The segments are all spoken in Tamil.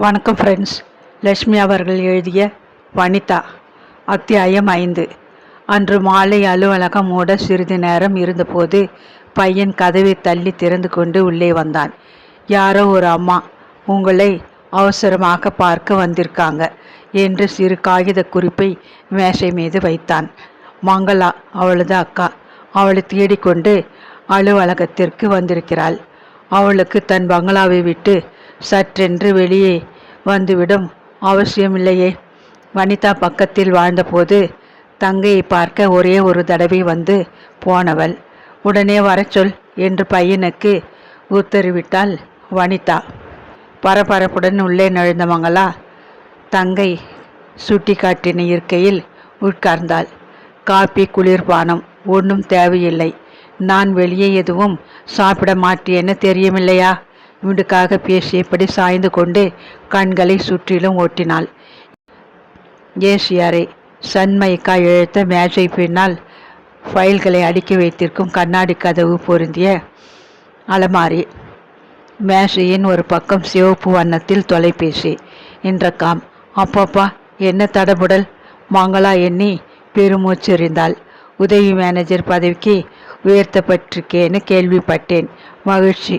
வணக்கம் ஃப்ரெண்ட்ஸ். லட்சுமி அவர்கள் எழுதிய வனிதா அத்தியாயம் 5. அன்று மாலை அலுவலகம் மூட சிறிது நேரம் இருந்தபோது பையன் கதவை தள்ளி திறந்து கொண்டு உள்ளே வந்தான். யாரோ ஒரு அம்மா உங்களை அவசரமாக பார்க்க வந்திருக்காங்க என்று சிறு காகித குறிப்பை மேசை மீது வைத்தான். மங்களா, அவளது அக்கா, அவளை தேடிக்கொண்டு அலுவலகத்திற்கு வந்திருக்கிறாள். அவளுக்கு தன் பங்களாவை விட்டு சற்றென்று வெளியே வந்துவிடும் அவசியமில்லையே. வனிதா பக்கத்தில் வாழ்ந்தபோது தங்கையை பார்க்க ஒரே ஒரு தடவை வந்து போனவள். உடனே வரச்சொல் என்று பையனுக்கு உத்தரவிட்டாள் வனிதா. பரபரப்புடன் உள்ளே நுழைந்த மங்களா தங்கை சுட்டி காட்டின இருக்கையில் உட்கார்ந்தாள். காப்பி, குளிர்பானம் ஒன்றும் தேவையில்லை. நான் வெளியே எதுவும் சாப்பிட மாட்டேன்னு தெரியுமில்லையா? வீடுக்காக பேசியபடி சாய்ந்து கொண்டு கண்களை சுற்றிலும் ஓட்டினாள். ஏசியாரை சன்மைக்கா இழுத்த மேஜை பின்னால் ஃபைல்களை அடுக்கி வைத்திருக்கும் கண்ணாடி கதவு பொருந்திய அலமாரி. மேசையின் ஒரு பக்கம் சிவப்பு வண்ணத்தில் தொலைபேசி. இன்றக்காம். அப்பப்பா, என்ன தடபுடல்! மங்களா எண்ணி பெருமூச்செறிந்தாள். உதவி மேனேஜர் பதவிக்கு உயர்த்தப்பட்டிருக்கேன்னு கேள்விப்பட்டேன். மகிழ்ச்சி.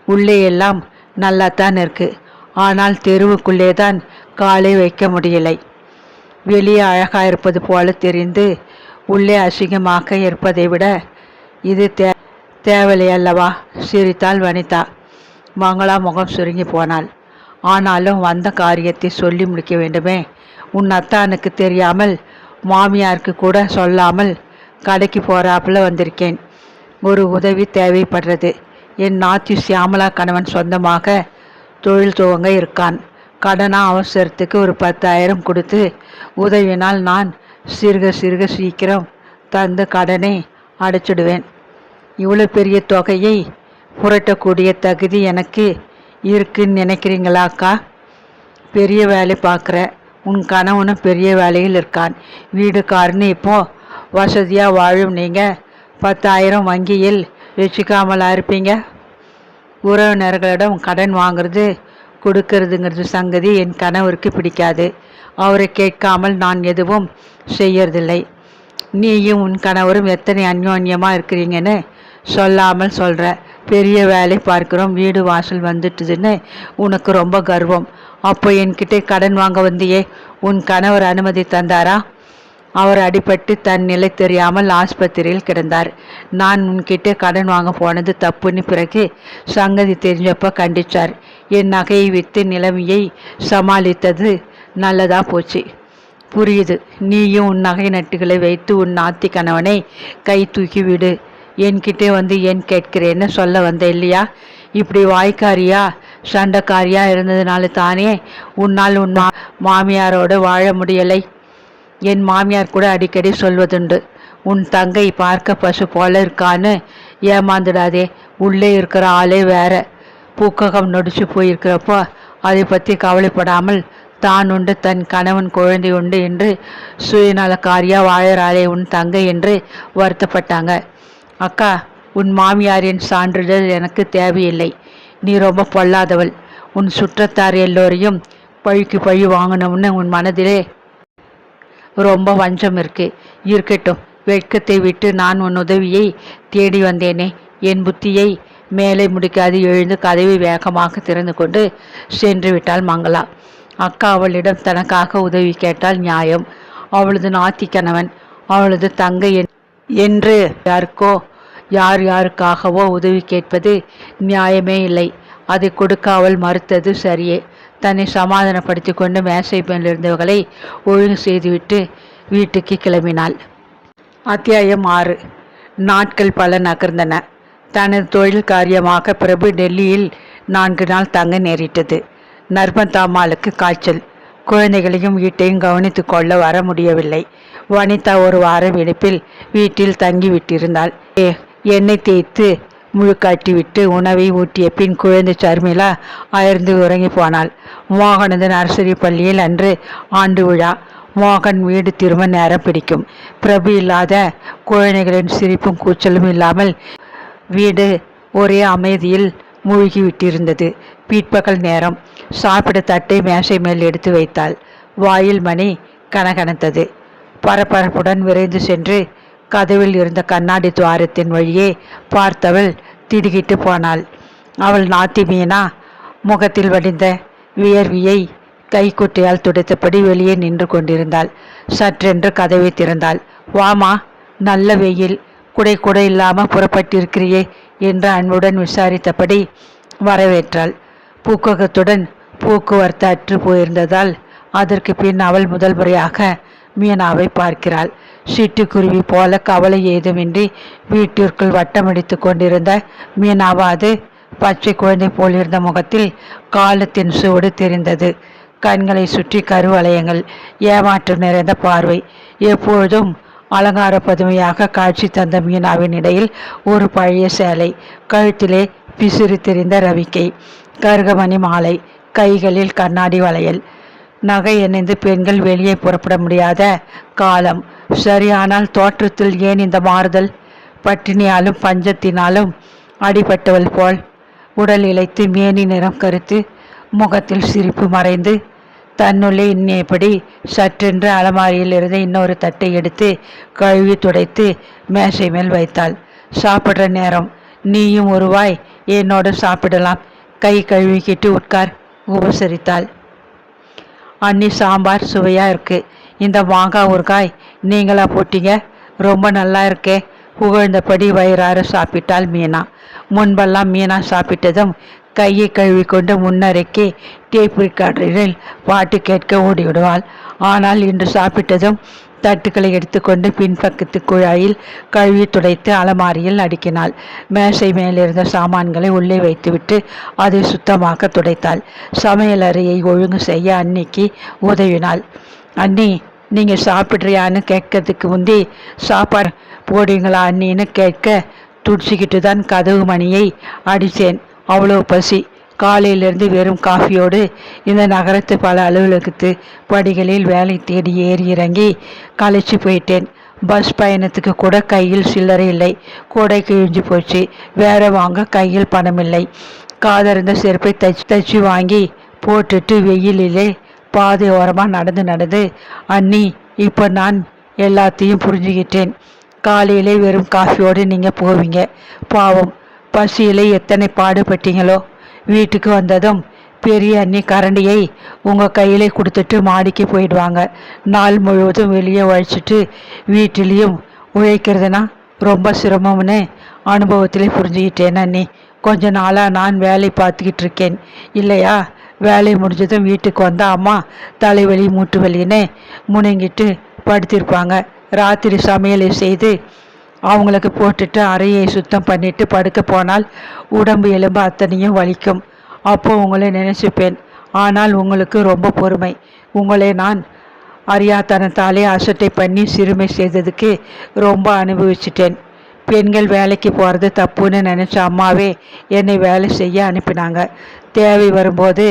உள்ளே எல்லாம் நல்லாத்தான் இருக்கு. ஆனால் தெருவுக்குள்ளே தான் காலை வைக்க முடியலை. வெளியே அழகாக இருப்பது போல தெரிந்து உள்ளே அசிங்கமாக இருப்பதை விட இது தேவலை அல்லவா? சிரித்தாள் வனிதா. மங்களா முகம் சுருங்கி போனாள். ஆனாலும் வந்த காரியத்தை சொல்லி முடிக்க வேண்டுமே. உன் அத்தானுக்கு தெரியாமல், மாமியாருக்கு கூட சொல்லாமல் கடைக்கு போகிறாப்புல வந்திருக்கேன். ஒரு உதவி தேவைப்படுறது. என் நாத்தி சியாமலா கணவன் சொந்தமாக தொழில் துவங்க இருக்கான். கடனா அவசரத்துக்கு ஒரு 10,000 கொடுத்து உதவினால் நான் சிறுக சீக்கிரம் தந்து கடனை அடைச்சிடுவேன். இவ்வளோ பெரிய தொகையை புரட்டக்கூடிய தகுதி எனக்கு இருக்குன்னு நினைக்கிறீங்களாக்கா? பெரிய வேலை பார்க்குற உன் கணவனும் பெரிய வேலையில் இருக்கான். வீடு காருன்னு இப்போது வசதியாக வாழும் நீங்கள் 10,000 வங்கியில் வச்சுக்காமலா இருப்பீங்க? உறவினர்களிடம் கடன் வாங்கிறது கொடுக்கறதுங்கிறது சங்கதி என் கணவருக்கு பிடிக்காது. அவரை கேட்காமல் நான் எதுவும் செய்யறதில்லை. நீயும் உன் கணவரும் எத்தனை அந்யோன்யமாக இருக்கிறீங்கன்னு சொல்லாமல் சொல்கிற. பெரிய வேலை பார்க்குறோம், வீடு வாசல் வந்துட்டுதுன்னு உனக்கு ரொம்ப கர்வம். அப்போ என்கிட்ட கடன் வாங்க வந்தியே, உன் கணவர் அனுமதி தந்தாரா? அவர் அடிபட்டு தன் நிலை தெரியாமல் ஆஸ்பத்திரியில் கிடந்தார். நான் உன்கிட்ட கடன் வாங்க போனது தப்புன்னு பிறகு சங்கதி தெரிஞ்சப்போ கண்டிச்சார். என் நகையை விற்று நிலைமையை சமாளித்தது நல்லதா போச்சு. புரியுது. நீயும் உன் நகை நட்டுகளை வைத்து உன் நாத்தி கணவனை கை தூக்கி விடு. என்கிட்டே வந்து ஏன் கேட்கிறேன்னு சொல்ல வந்த இல்லையா? இப்படி வாய்க்காரியா சண்டைக்காரியா இருந்ததுனால தானே உன்னால் உன் மாமியாரோடு வாழ முடியலை. என் மாமியார் கூட அடிக்கடி சொல்வதுண்டு, உன் தங்கை பார்க்க பசு போல இருக்கான்னு. ஏமாந்துடாதே. உள்ளே இருக்கிற ஆளே வேற. பூக்ககம் நொடிச்சு போயிருக்கிறப்போ அதை பற்றி கவலைப்படாமல் தான் உண்டு, தன் கணவன் குழந்தை உண்டு என்று சுயநலக்காரியா வாழறாளே உன் தங்கை என்று வருத்தப்பட்டாங்க. அக்கா, உன் மாமியாரின் சான்றிதழ் எனக்கு தேவையில்லை. நீ ரொம்ப பொல்லாதவள். உன் சுற்றத்தார் எல்லோரையும் பழிக்கு பழி வாங்கணும்னு உன் மனதிலே ரொம்ப வஞ்சம் இருக்கட்டும். வெட்கத்தை விட்டு நான் உன் உதவியை தேடி வந்தேனே. என் புத்தியை மேலே முடிக்காது எழுந்து கதவை வேகமாக திறந்து கொண்டு சென்று விட்டாள் மங்களா. அக்கா அவளிடம் தனக்காக உதவி கேட்டால் நியாயம். அவளது நாத்தி கணவன், அவளது தங்கை என்று யாருக்காகவோ உதவி கேட்பது நியாயமே இல்லை. அதை கொடுக்க அவள் மறுத்தது சரியே. தன்னை சமாதானப்படுத்தி கொண்டு மேசை மேலிருந்தவர்களை ஒழுங்கு செய்துவிட்டு வீட்டுக்கு கிளம்பினாள். அத்தியாயம் 6. நாட்கள் பல நகர்ந்தன. தனது தொழில் காரியமாக பிரபு டெல்லியில் 4 நாள் தங்க நேரிட்டது. நர்மதாமாளுக்கு காய்ச்சல். குழந்தைகளையும் வீட்டையும் கவனித்து கொள்ள வர முடியவில்லை. வனிதா ஒரு வார விடுப்பில் வீட்டில் தங்கிவிட்டிருந்தாள். எண்ணெய் தேய்த்து முழுக்காட்டிவிட்டு உணவை ஊட்டிய பின் குழந்தை சர்மிளா அயர்ந்து உறங்கி போனாள். மோகனது நர்சரி பள்ளியில் அன்று ஆண்டு விழா. மோகன் வீடு திரும்ப நேரம் பிடிக்கும். பிரபு இல்லாத குழந்தைகளின் சிரிப்பும் கூச்சலும் இல்லாமல் வீடு ஒரே அமைதியில் மூழ்கிவிட்டிருந்தது. பிற்பகல் நேரம். சாப்பிட தட்டை மேசை மேல் எடுத்து வைத்தாள். வாயில் மணி கனகனத்தது. பரபரப்புடன் விரைந்து சென்று கதவில் இருந்த கண்ணாடி துவாரத்தின் வழியே பார்த்தவள் திடுகிட்டு போனாள். அவள் நாத்தி மீனா முகத்தில் வடிந்த வியர்வியை கைக்குட்டையால் துடைத்தபடி வெளியே நின்று கொண்டிருந்தாள். சற்றென்று கதவை திறந்தாள். வாமா, நல்ல வெயில், குடை கூட இல்லாமல் புறப்பட்டிருக்கிறியே என்று அன்புடன் விசாரித்தபடி வரவேற்றாள். பூக்ககத்துடன் போக்குவரத்து அற்று போயிருந்ததால் அதற்கு பின் அவள் முதல் முறையாக மீனாவை பார்க்கிறாள். சிட்டுக்குருவி போல கவலை ஏதுமின்றி வீட்டிற்குள் வட்டமடித்து கொண்டிருந்த மீனாவாது பச்சை குழந்தை போலிருந்த முகத்தில் காலத்தின் சூடு தெரிந்தது. கண்களை சுற்றி கருவளையங்கள், ஏமாற்றம் நிறைந்த பார்வை. எப்பொழுதும் அலங்கார பதுமையாக காட்சி தந்த மீனாவின் இடையில் ஒரு பழைய சேலை, கழுத்திலே பிசிறு தெரிந்த ரவிக்கை, கருகமணி மாலை, கைகளில் கண்ணாடி வளையல். நகை அணிந்து பெண்கள் வெளியே புறப்பட முடியாத காலம். சரியானால் தோற்றத்தில் ஏன் இந்த மாறுதல்? பட்டினியாலும் பஞ்சத்தினாலும் அடிபட்டவள் போல் உடல் இழைத்து மேனி நிறம் கருத்து, முகத்தில் சிரிப்பு மறைந்து தன்னுள்ளே இன்னையபடி சற்றென்று அலமாரியில் இருந்து இன்னொரு தட்டை எடுத்து கழுவி துடைத்து மேசை மேல் வைத்தாள். சாப்பிட்ற நேரம், நீயும் ஒரு வாய் என்னோட சாப்பிடலாம், கை கழுவிக்கிட்டு உட்கார், உபசரித்தாள். அன்னி, சாம்பார் சுவையாக இருக்கு. இந்த மாங்காய் ஊறுகாய் நீங்களா போட்டீங்க? ரொம்ப நல்லா இருக்கே, புகழ்ந்தபடி வயிறார சாப்பிட்டாள் மீனா. முன்பெல்லாம் மீனா சாப்பிட்டதும் கையை கழுவிக்கொண்டு முன்னரைக்கு டேப் ரெக்கார்டரில் பாட்டு கேட்க ஓடிவிடுவாள். ஆனால் இன்று சாப்பிட்டதும் தட்டுக்களை எடுத்துக்கொண்டு பின்பக்கத்து குழாயில் கழுவி துடைத்து அலமாரியில் அடுக்கினாள். மேசை மேலிருந்த சாமான்களை உள்ளே வைத்துவிட்டு அதை சுத்தமாக துடைத்தாள். சமையல் அறையை ஒழுங்கு செய்ய அன்னிக்கு உதவினாள். அண்ணி, நீங்கள் சாப்பிட்றியான்னு கேட்கறதுக்கு முந்தி சாப்பாடு போடுவீங்களா அண்ணின்னு கேட்க துடிச்சிக்கிட்டு தான் கதவு மணியை அடித்தேன். அவ்வளோ பசி. காலையிலிருந்து வெறும் காஃபியோடு இந்த நகரத்து பல அலுவலகத்து படிகளில் வேலை தேடி ஏறி இறங்கி களைச்சி போயிட்டேன். பஸ் பயணத்துக்கு கூட கையில் சில்லறை இல்லை. கூடை கிழிஞ்சு போச்சு. வேற வாங்க கையில் பணமில்லை. காதறிந்த செருப்பை தச்சு வாங்கி போட்டுட்டு வெயிலிலே பாதை ஓரமாக நடந்து அண்ணி, இப்போ நான் எல்லாத்தையும் புரிஞ்சுக்கிட்டேன். காலையிலே வெறும் காஃபியோடு நீங்கள் போவீங்க. பாவம், பசியிலே எத்தனை பாடுபட்டீங்களோ. வீட்டுக்கு வந்ததும் பெரிய அண்ணி கரண்டியை உங்கள் கையிலே கொடுத்துட்டு மாடிக்கு போயிடுவாங்க. நாள் முழுவதும் வெளியே உழைச்சிட்டு வீட்டிலையும் உழைக்கிறதுனா ரொம்ப சிரமம்னு அனுபவத்திலே புரிஞ்சுக்கிட்டேன் அண்ணி. கொஞ்ச நாளாக நான் வேலை பார்த்துக்கிட்டு இருக்கேன் இல்லையா. வேலை முடிஞ்சதும் வீட்டுக்கு வந்தால் அம்மா தலைவலி மூட்டு வலின்னு முணங்கிட்டு படுத்திருப்பாங்க. ராத்திரி சமையலை செய்து அவங்களுக்கு போட்டுட்டு அறையை சுத்தம் பண்ணிட்டு படுக்க போனால் உடம்பு எலும்பு அத்தனையும் வலிக்கும். அப்போ உங்களை நினைச்சுப்பேன். ஆனால் உங்களுக்கு ரொம்ப பொறுமை. உங்களை நான் அறியாத்தனத்தாலே அசட்டை பண்ணி சிறுமை செய்ததுக்கு ரொம்ப அனுபவிச்சிட்டேன். பெண்கள் வேலைக்கு போகிறது தப்புன்னு நினச்ச அம்மாவே என்னை வேலை செய்ய அனுப்பினாங்க. தேவை வரும்போது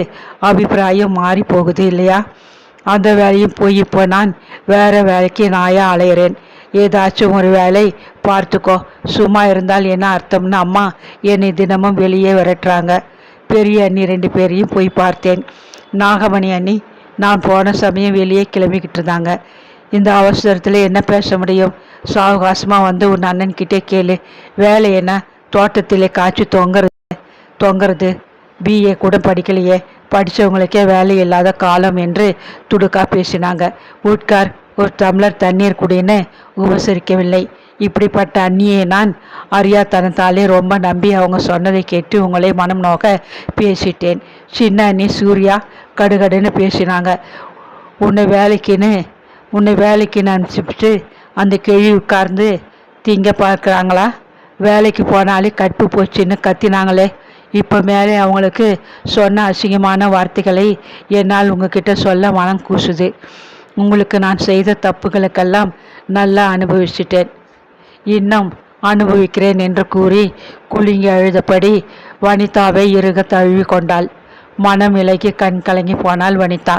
அபிப்பிராயம் மாறி போகுது இல்லையா. அந்த வேலையும் போய் இப்போ நான் வேறு வேலைக்கு நாயாக அலையிறேன். ஏதாச்சும் ஒரு வேலை பார்த்துக்கோ, சும்மா இருந்தால் என்ன அர்த்தம்னு அம்மா என்னை தினமும் வெளியே விரட்டுறாங்க. பெரிய அண்ணி 2 பேரையும் போய் பார்த்தேன். நாகமணி அண்ணி நான் போன சமயம் வெளியே கிளம்பிக்கிட்டு இருந்தாங்க. இந்த அவசரத்தில் என்ன பேச முடியும்? சாவகாசமாக வந்து உன் அண்ணன்கிட்டே கேளு. வேலை என்ன? தோட்டத்திலே காய்ச்சி தொங்குறது. பிஏ கூட படிக்கலையே, படித்தவங்களுக்கே வேலை இல்லாத காலம் என்று துடுக்கா பேசினாங்க. உட்கார், ஒரு டம்ளர் தண்ணீர் குடின்னு உபசரிக்கவில்லை. இப்படிப்பட்ட அண்ணியை நான் அறியாத்தனத்தாலே ரொம்ப நம்பி அவங்க சொன்னதை கேட்டு உங்களை மனம் நோக்க பேசிட்டேன். சின்ன அண்ணி சூர்யா கடுகடுன்னு பேசினாங்க. உன்னை வேலைக்குன்னு அனுப்பிச்சுட்டு அந்த கிழி உட்கார்ந்து திங்க பார்க்குறாங்களா? வேலைக்கு போனாலே கற்பு போச்சுன்னு கத்தினாங்களே. இப்போ மேலே அவங்களுக்கு சொன்ன அசிங்கமான வார்த்தைகளை என்னால் உங்ககிட்ட சொல்ல மனம் கூசுது. உங்களுக்கு நான் செய்த தப்புகளுக்கெல்லாம் நல்லா அனுபவிச்சிட்டேன், இன்னும் அனுபவிக்கிறேன் என்று கூறி குலுங்கி அழுதபடி வனிதாவை இறுக தழுவி கொண்டாள். மனம் இலகி கண் கலங்கி போனாள் வனிதா.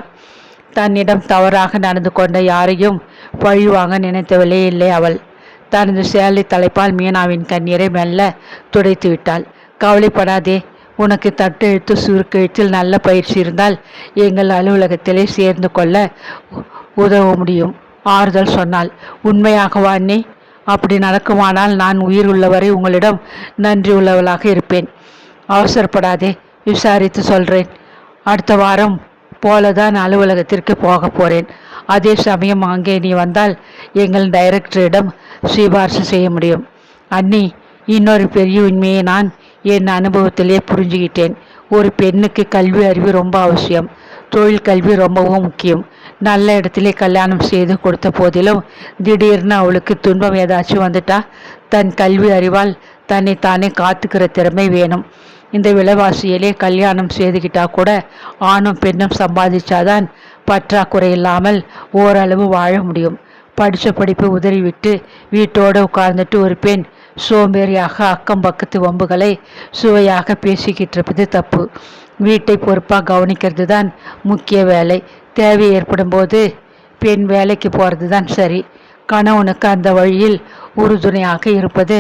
தன்னிடம் தவறாக நடந்து கொண்ட யாரையும் பழிவாங்க நினைத்தவளே இல்லை அவள். தனது சேலை தலைப்பால் மீனாவின் கண்ணீரை மெல்ல துடைத்து விட்டாள். கவலைப்படாதே, உனக்கு தட்டெழுத்து சுருக்கெழுத்தில் நல்ல பயிற்சி இருந்தால் எங்கள் அலுவலகத்திலே சேர்ந்து கொள்ள உதவ முடியும். ஆறுதல் சொன்னாள். உண்மையாகவா அண்ணி? அப்படி நடக்குமானால் நான் உயிர் உள்ளவரை உங்களிடம் நன்றி உள்ளவளாக இருப்பேன். அவசரப்படாதே, விசாரித்து சொல்கிறேன். அடுத்த வாரம் போலதான் அலுவலகத்திற்கு போக போகிறேன். அதே சமயம் அங்கே நீ வந்தால் எங்கள் டைரக்டரிடம் சிபார்சு செய்ய முடியும். அண்ணி, இன்னொரு பெரிய உண்மையை நான் என் அனுபவத்திலே புரிஞ்சுக்கிட்டேன். ஒரு பெண்ணுக்கு கல்வி அறிவு ரொம்ப அவசியம். தொழில் கல்வி ரொம்பவும் முக்கியம். நல்ல இடத்திலே கல்யாணம் செய்து கொடுத்த போதிலும் திடீர்னு அவளுக்கு துன்பம் ஏதாச்சும் வந்துட்டா தன் கல்வி அறிவால் தன்னைத்தானே காத்துக்கிற திறமை வேணும். இந்த விலைவாசியிலே கல்யாணம் செய்துக்கிட்டா கூட ஆணும் பெண்ணும் சம்பாதிச்சாதான் பற்றாக்குறை இல்லாமல் ஓரளவு வாழ முடியும். படித்த படிப்பு உதறிவிட்டு வீட்டோடு உட்கார்ந்துட்டு ஒரு பெண் சோம்பேறியாக அக்கம் பக்கத்து வம்புகளை சுவையாக பேசிக்கிட்டு இருப்பது தப்பு. வீட்டை பொறுப்பாக கவனிக்கிறது தான் முக்கிய வேலை. தேவை ஏற்படும் போது பெண் வேலைக்கு போகிறது தான் சரி. கணவனுக்கு அந்த வழியில் உறுதுணையாக இருப்பது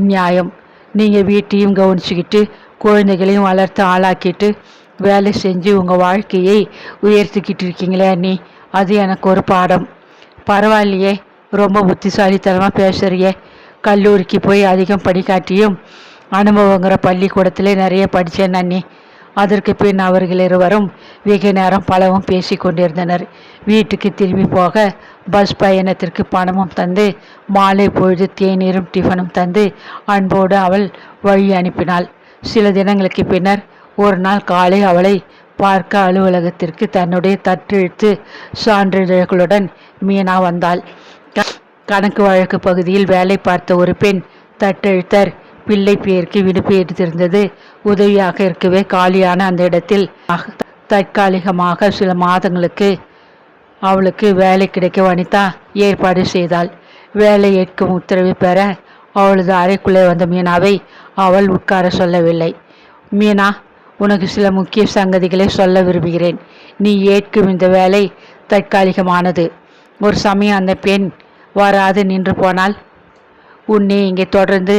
நியாயம். நீங்கள் வீட்டையும் கவனிச்சுக்கிட்டு குழந்தைகளையும் வளர்த்து ஆளாக்கிட்டு வேலை செஞ்சு உங்கள் வாழ்க்கையை உயர்த்திக்கிட்டு இருக்கீங்களே அண்ணி, அது எனக்கு ஒரு பாடம். பரவாயில்லையே, ரொம்ப புத்திசாலித்தனமாக பேசுறியே. கல்லூரிக்கு போய் அதிகம் படிக்காட்டியும் அனுபவங்கிற பள்ளிக்கூடத்தில் நிறைய படித்தேன் அண்ணி. அதற்கு பின் அவர்கள் இருவரும் வெகு நேரம் பலவும் பேசி கொண்டிருந்தனர். வீட்டுக்கு திரும்பி போக பஸ் பயணத்திற்கு பணமும் தந்து மாலை பொழுது தேநீரும் டிஃபனும் தந்து அன்போடு அவள் வழி அனுப்பினாள். சில தினங்களுக்கு பின்னர் ஒரு நாள் காலை அவளை பார்க்க அலுவலகத்திற்கு தன்னுடைய தட்டெழுத்து சான்றிதழ்களுடன் மீனா வந்தாள். கணக்கு வழக்கு பகுதியில் வேலை பார்த்த ஒரு பெண் தட்டெழுத்தர் பிள்ளை பேருக்கு விடுப்பு எடுத்திருந்தது. உதவியாக இருக்கவே காலியான அந்த இடத்தில் தற்காலிகமாக சில மாதங்களுக்கு அவளுக்கு வேலை கிடைக்க வனிதா ஏற்பாடு செய்தாள். வேலை ஏற்கும் உத்தரவு பெற அவளது அறைக்குள்ளே வந்த மீனாவை அவள் உட்கார சொல்லவில்லை. மீனா, உனக்கு சில முக்கிய சங்கதிகளை சொல்ல விரும்புகிறேன். நீ ஏற்கும் இந்த வேலை தற்காலிகமானது. ஒரு சமயம் அந்த பெண் வராது நின்று போனால் உன்னை இங்கே தொடர்ந்து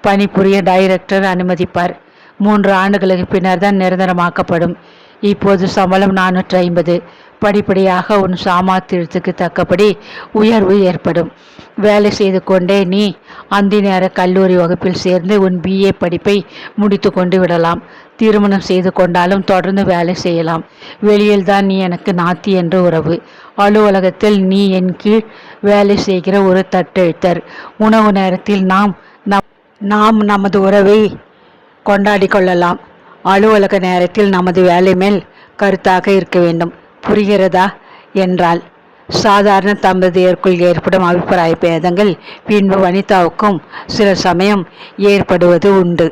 பணிபுரிய டைரக்டர் அனுமதிப்பார். 3 ஆண்டுகளுக்கு பின்னர் தான் நிரந்தரமாக்கப்படும். இப்போது சம்பளம் 450. படிப்படியாக உன் சாமர்த்தியத்துக்கு தக்கபடி உயர்வு ஏற்படும். வேலை செய்து கொண்டே நீ அந்த நேர கல்லூரி வகுப்பில் சேர்ந்து உன் BA படிப்பை முடித்து கொண்டு விடலாம். திருமணம் செய்து கொண்டாலும் தொடர்ந்து வேலை செய்யலாம். வெளியில் தான் நீ எனக்கு நாத்தி என்ற உறவு. அலுவலகத்தில் நீ என் கீழ் வேலை செய்கிற ஒரு தட்டெழுத்தர். உணவு நேரத்தில் நாம் நமது உறவை கொண்டாடி கொள்ளலாம். அலுவலக நேரத்தில் நமது வேலை மேல் கருத்தாக இருக்க வேண்டும். புரிகிறதா என்றாள். சாதாரண தம்பதியருக்குள் ஏற்படும் அபிப்பிராய பேதங்கள் பின்பு வனிதாவுக்கும் சில சமயம் ஏற்படுவது உண்டு.